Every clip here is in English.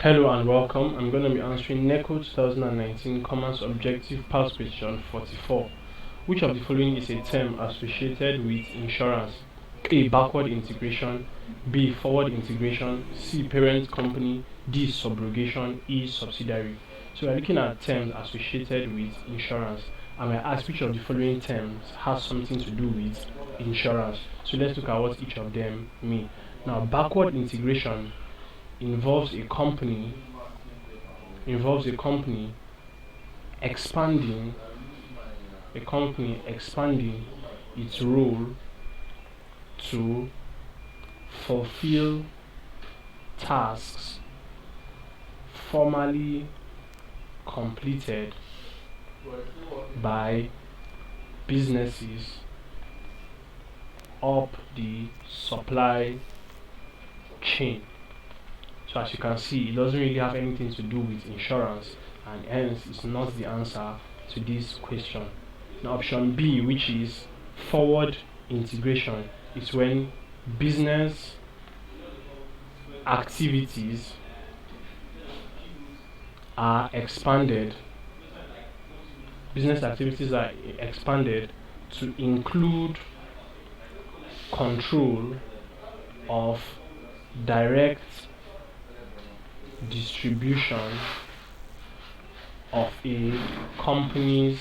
Hello and welcome. I'm going to be answering NECO 2019 Commerce Objective Past Question 44. Which of the following is a term associated with insurance? A. Backward integration. B. Forward integration. C. Parent company. D. Subrogation. E. Subsidiary. So we're looking at terms associated with insurance, and we're asked which of the following terms has something to do with insurance. So let's look at what each of them mean. Now, backward integration involves a company expanding its role to fulfill tasks formerly completed by businesses up the supply chain. So as you can see, it doesn't really have anything to do with insurance, and hence it's not the answer to this question. Now option B, which is forward integration, is when business activities are expanded to include control of direct distribution of a company's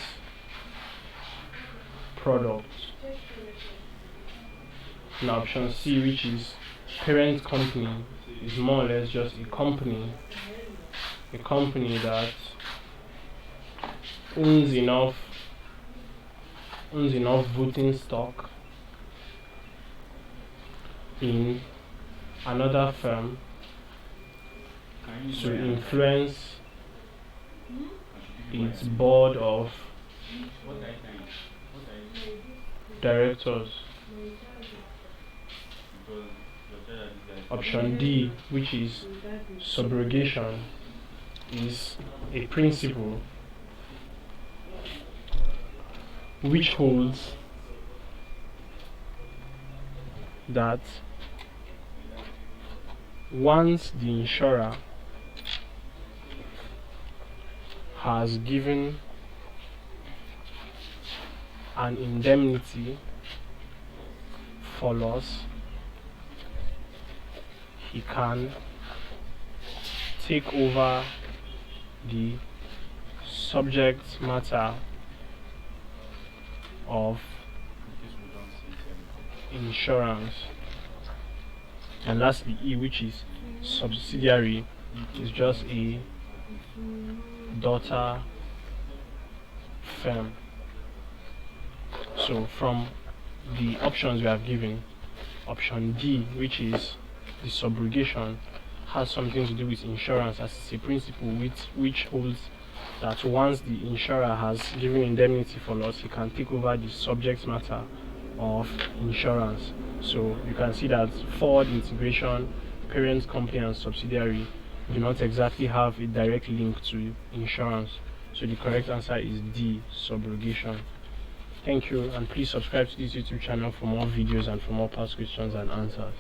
products. Now option C, which is parent company, is more or less just a company that owns enough voting stock in another firm to influence its board of directors. Option D, which is subrogation, is a principle which holds that once the insurer has given an indemnity for loss, he can take over the subject matter of insurance. And lastly, E, which is subsidiary, is just a daughter firm. So from the options we have given, option D, which is the subrogation, has something to do with insurance, as it's a principle which holds that once the insurer has given indemnity for loss, he can take over the subject matter of insurance. So you can see that forward integration, parent company and subsidiary do not exactly have a direct link to insurance. So the correct answer is D, subrogation. Thank you, and please subscribe to this YouTube channel for more videos and for more past questions and answers.